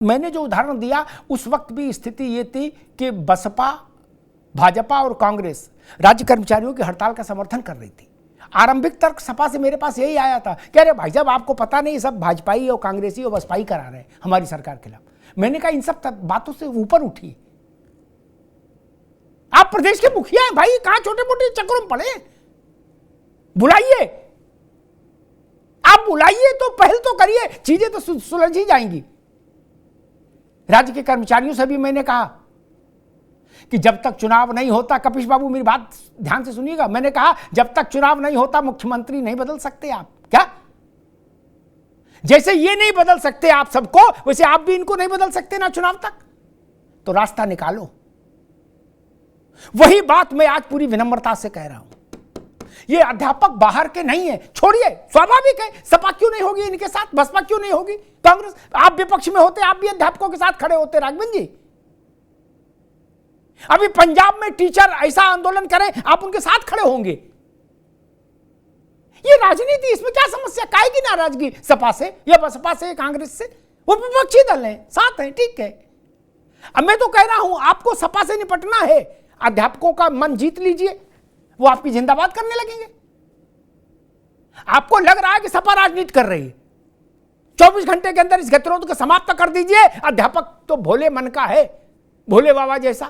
मैंने जो उदाहरण दिया उस वक्त भी स्थिति ये थी कि बसपा, भाजपा और कांग्रेस राज्य कर्मचारियों की हड़ताल का समर्थन कर रही थी। आरंभिक तर्क सपा से मेरे पास यही आया था कि अरे भाई साहब आपको पता नहीं, सब भाजपाई और कांग्रेसी और बसपाई करा रहे हैं हमारी सरकार के खिलाफ। मैंने कहा इन सब बातों से ऊपर उठिए, आप प्रदेश के मुखिया हैं भाई, कहां छोटे मोटे चक्करों में पड़े, बुलाइए, आप बुलाइए तो पहल तो करिए, चीजें तो सुलझ ही जाएंगी। राज्य के कर्मचारियों से भी मैंने कहा कि जब तक चुनाव नहीं होता, कपिश बाबू मेरी बात ध्यान से सुनिएगा, मैंने कहा जब तक चुनाव नहीं होता मुख्यमंत्री नहीं बदल सकते आप। क्या? जैसे ये नहीं बदल सकते आप सबको, वैसे आप भी इनको नहीं बदल सकते ना चुनाव तक, तो रास्ता निकालो। वही बात मैं आज पूरी विनम्रता से कह रहा हूं। ये अध्यापक बाहर के नहीं है, छोड़िए, स्वाभाविक है, सपा क्यों नहीं होगी इनके साथ, बसपा क्यों नहीं होगी, कांग्रेस, आप विपक्ष में होते आप भी अध्यापकों के साथ खड़े होते राघवन जी। अभी पंजाब में टीचर ऐसा आंदोलन करें, आप उनके साथ खड़े होंगे। ये राजनीति, इसमें क्या समस्या, काहे की नाराजगी सपा से या बसपा से, कांग्रेस से? वो विपक्षी दल हैं, साथ हैं, ठीक है। अब मैं तो कह रहा हूं आपको सपा से निपटना है, अध्यापकों का मन जीत लीजिए, वो आपकी जिंदाबाद करने लगेंगे। आपको लग रहा है कि सपा राजनीति कर रही है, 24 घंटे के अंदर इस गतिरोध को समाप्त कर दीजिए। अध्यापक तो भोले मन का है, भोले बाबा जैसा,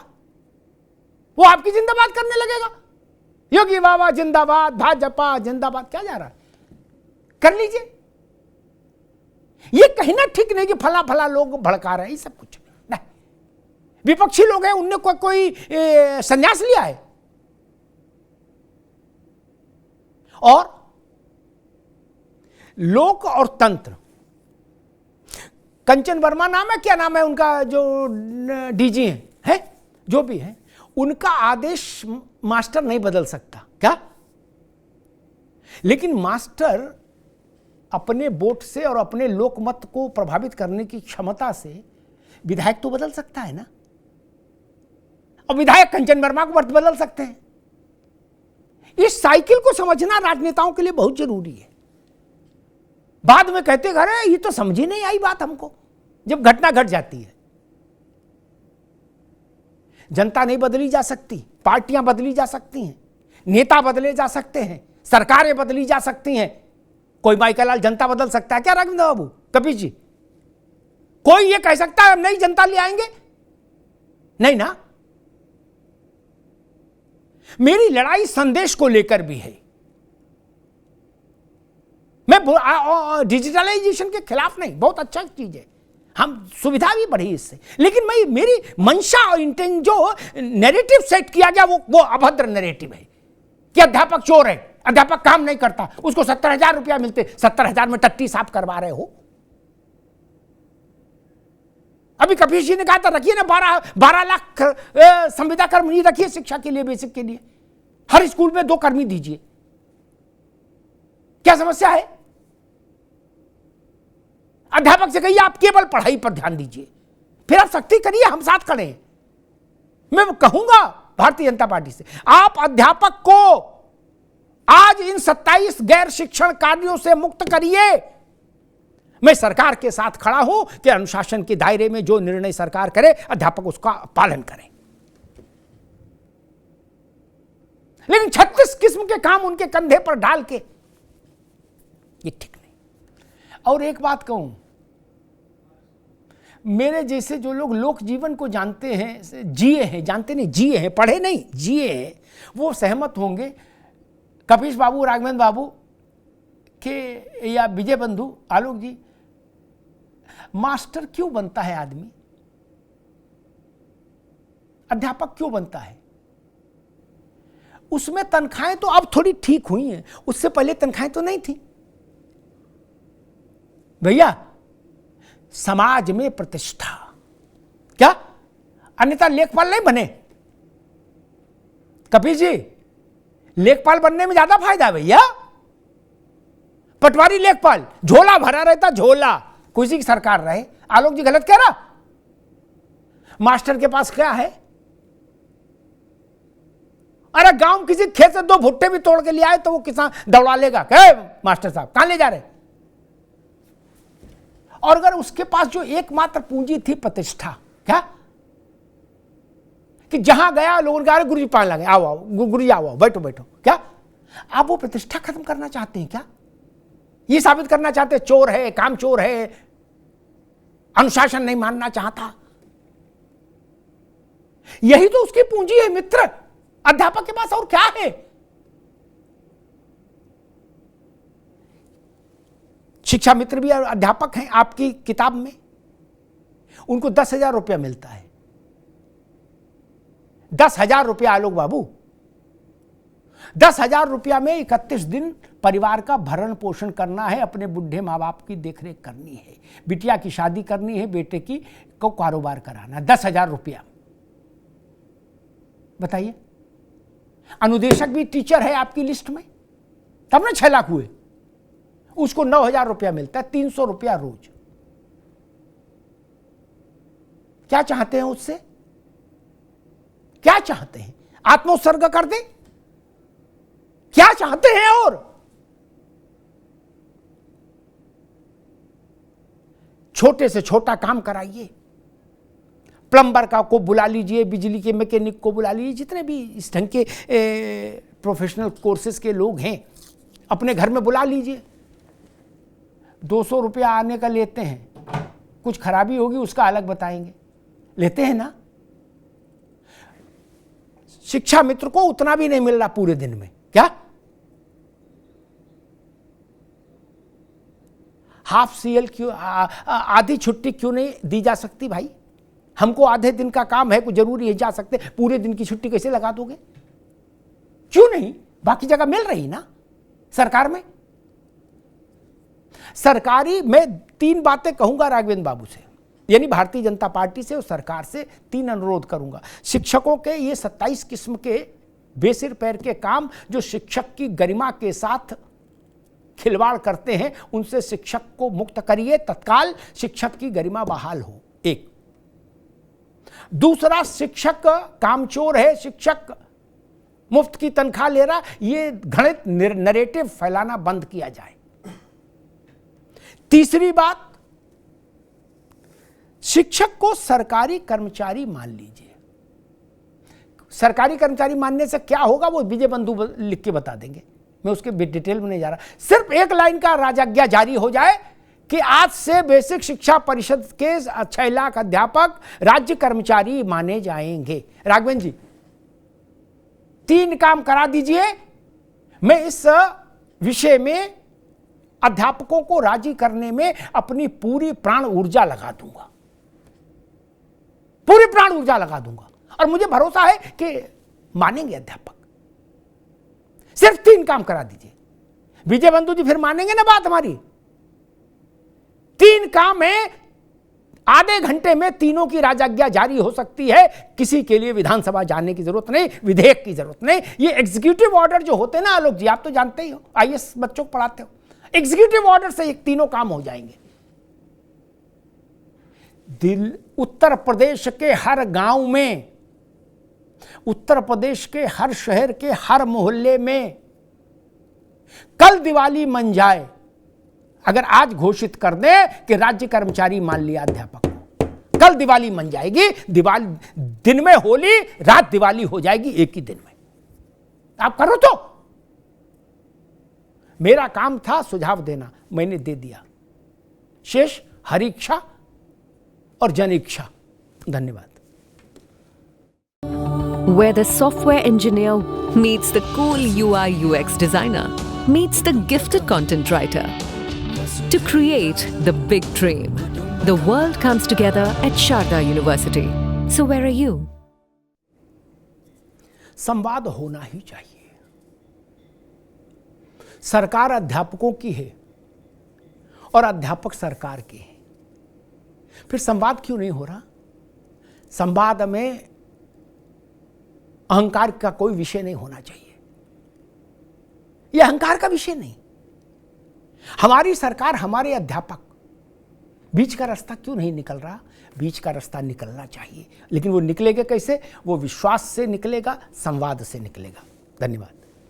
वो आपकी जिंदाबाद करने लगेगा। योगी बाबा जिंदाबाद, भाजपा जिंदाबाद, क्या जा रहा है, कर लीजिए। ये कहना ठीक नहीं कि फला फला लोग भड़का रहे हैं, ये सब कुछ नहीं। विपक्षी लोग हैं, उनने कोई संन्यास लिया है। और लोक और तंत्र, कंचन वर्मा नाम है, क्या नाम है उनका, जो डीजी है, जो भी है, उनका आदेश मास्टर नहीं बदल सकता। क्या? लेकिन मास्टर अपने वोट से और अपने लोकमत को प्रभावित करने की क्षमता से विधायक तो बदल सकता है ना। और विधायक कंचन वर्मा को बदल सकते हैं। इस साइकिल को समझना राजनेताओं के लिए बहुत जरूरी है। बाद में कहते अरे ये तो समझ ही नहीं आई बात हमको, जब घटना घट जाती है। जनता नहीं बदली जा सकती, पार्टियां बदली जा सकती हैं, नेता बदले जा सकते हैं, सरकारें बदली जा सकती हैं। कोई माइकल जनता बदल सकता है क्या राघवेंद्र बाबू, कपिश जी? कोई ये कह सकता है हम नई जनता ले आएंगे? नहीं ना। मेरी लड़ाई संदेश को लेकर भी है। मैं डिजिटलाइजेशन के खिलाफ नहीं, बहुत अच्छा चीज है, हम सुविधा भी बढ़ी इससे, लेकिन मेरी मंशा और इंटेंट, जो नैरेटिव सेट किया गया वो अभद्र नैरेटिव है कि अध्यापक चोर है, अध्यापक काम नहीं करता, उसको 70,000 रुपया मिलते, 70,000 में टट्टी साफ करवा रहे हो। अभी कपिश जी ने कहा था रखिए ना 12 लाख संविदा कर्मी रखिए शिक्षा के लिए, बेसिक के लिए, हर स्कूल में 2 कर्मी दीजिए। क्या समस्या है? अध्यापक से कहिए आप केवल पढ़ाई पर ध्यान दीजिए, फिर आप सख्ती करिए, हम साथ खड़े हैं। मैं कहूंगा भारतीय जनता पार्टी से, आप अध्यापक को आज इन 27 गैर शिक्षण कार्यों से मुक्त करिए। मैं सरकार के साथ खड़ा हूं कि अनुशासन के दायरे में जो निर्णय सरकार करे अध्यापक उसका पालन करें, लेकिन 36 किस्म के काम उनके कंधे पर डाल के ये ठीक नहीं। और एक बात कहूं, मेरे जैसे जो लोग लोक जीवन को जानते हैं, जिए हैं, जानते नहीं जिए हैं, पढ़े नहीं जिए हैं, वो सहमत होंगे कपिश बाबू, राघवेंद्र बाबू के या विजय बंधु, आलोक जी, मास्टर क्यों बनता है आदमी, अध्यापक क्यों बनता है? उसमें तनख्वाहें तो अब थोड़ी ठीक हुई हैं, उससे पहले तनख्वाहें तो नहीं थी भैया। समाज में प्रतिष्ठा, क्या अन्यथा लेखपाल नहीं बने? कपिश जी, लेखपाल बनने में ज्यादा फायदा है भैया। पटवारी लेखपाल, झोला भरा रहता, झोला, किसी की सरकार रहे। आलोक जी गलत कह रहा? मास्टर के पास क्या है? अरे गांव किसी खेत से 2 भुट्टे भी तोड़ के ले आए तो वो किसान दौड़ा लेगा, क्या मास्टर साहब कहां ले जा रहे? और अगर उसके पास जो एकमात्र पूंजी थी प्रतिष्ठा, क्या कि जहां गया लोगों ने कहा गुरु जी पान लगे, आओ आओ गुरु जी आओ बैठो बैठो, क्या आप वो प्रतिष्ठा खत्म करना चाहते हैं? क्या ये साबित करना चाहते हैं चोर है, काम चोर है, अनुशासन नहीं मानना चाहता? यही तो उसकी पूंजी है मित्र। अध्यापक के पास और क्या है? शिक्षा मित्र भी अध्यापक हैं आपकी किताब में, उनको 10,000 रुपया मिलता है। 10,000 रुपया आलोक बाबू, 10,000 रुपया में 31 दिन परिवार का भरण पोषण करना है, अपने बुढ़े माँ बाप की देखरेख करनी है, बिटिया की शादी करनी है, बेटे की को कारोबार कराना। 10,000 रुपया, बताइए। अनुदेशक भी टीचर है आपकी लिस्ट में, तब ना 6 लाख हुए। उसको 9,000 रुपया मिलता है, 300 रुपया रोज। क्या चाहते हैं उससे? क्या चाहते हैं? आत्मोत्सर्ग कर दे? क्या चाहते हैं? और छोटे से छोटा काम कराइए, प्लम्बर का को बुला लीजिए, बिजली के मैकेनिक को बुला लीजिए, जितने भी इस ढंग के प्रोफेशनल कोर्सेज के लोग हैं अपने घर में बुला लीजिए। 200 रुपया आने का लेते हैं, कुछ खराबी होगी उसका अलग बताएंगे, लेते हैं ना। शिक्षा मित्र को उतना भी नहीं मिल रहा पूरे दिन में, क्या हाफ सीएल क्यों, आधी छुट्टी क्यों नहीं दी जा सकती भाई? हमको आधे दिन का काम है, कुछ जरूरी है जा सकते, पूरे दिन की छुट्टी कैसे लगा दोगे? क्यों नहीं? बाकी जगह मिल रही ना सरकार में। सरकारी मैं 3 बातें कहूंगा राघवेंद्र बाबू से, यानी भारतीय जनता पार्टी से और सरकार से 3 अनुरोध करूंगा। शिक्षकों के ये 27 किस्म के बेसिर पैर के काम जो शिक्षक की गरिमा के साथ खिलवाड़ करते हैं, उनसे शिक्षक को मुक्त करिए, तत्काल शिक्षक की गरिमा बहाल हो। एक। दूसरा, शिक्षक कामचोर है, शिक्षक मुफ्त की तनख्वाह ले रहा, ये घृणित नैरेटिव फैलाना बंद किया जाए। तीसरी बात, शिक्षक को सरकारी कर्मचारी मान लीजिए। सरकारी कर्मचारी मानने से क्या होगा वो विजय बंधु लिख के बता देंगे, मैं उसके डिटेल में नहीं जा रहा। सिर्फ एक लाइन का राजाज्ञा जारी हो जाए कि आज से बेसिक शिक्षा परिषद के 6 लाख अध्यापक राज्य कर्मचारी माने जाएंगे। राघवेंद्र जी 3 काम करा दीजिए, मैं इस विषय में अध्यापकों को राजी करने में अपनी पूरी प्राण ऊर्जा लगा दूंगा, पूरी प्राण ऊर्जा लगा दूंगा, और मुझे भरोसा है कि मानेंगे अध्यापक। सिर्फ 3 काम करा दीजिए, विजय बंधु जी फिर मानेंगे ना बात हमारी। 3 काम है, आधे घंटे में तीनों की राजाज्ञा जारी हो सकती है। किसी के लिए विधानसभा जाने की जरूरत नहीं, विधेयक की जरूरत नहीं। ये एग्जीक्यूटिव ऑर्डर जो होते हैं ना आलोक जी, आप तो जानते ही हो, आईएएस बच्चों को पढ़ाते हो, एग्जीक्यूटिव ऑर्डर से ये तीनों काम हो जाएंगे। उत्तर प्रदेश के हर गांव में, उत्तर प्रदेश के हर शहर के हर मोहल्ले में कल दिवाली मन जाए, अगर आज घोषित कर दें कि राज्य कर्मचारी मान लिया अध्यापक को, कल दिवाली मन जाएगी। दिवाली दिन में होली, रात दिवाली हो जाएगी एक ही दिन में। आप करो तो। मेरा काम था सुझाव देना, मैंने दे दिया, शेष हरि इच्छा और जन इच्छा। धन्यवाद। Where the software engineer meets the cool UI UX designer, meets the gifted content writer. To create the big dream, the world comes together at Sharda University. So where are you? संवाद होना ही चाहिए। सरकार अध्यापकों की है और अध्यापक सरकार के हैं, फिर संवाद क्यों नहीं हो रहा? संवाद में अहंकार का कोई विषय नहीं होना चाहिए, यह अहंकार का विषय नहीं। हमारी सरकार, हमारे अध्यापक, बीच का रास्ता क्यों नहीं निकल रहा? बीच का रास्ता निकलना चाहिए, लेकिन वो निकलेगा कैसे? वो विश्वास से निकलेगा, संवाद से निकलेगा। धन्यवाद।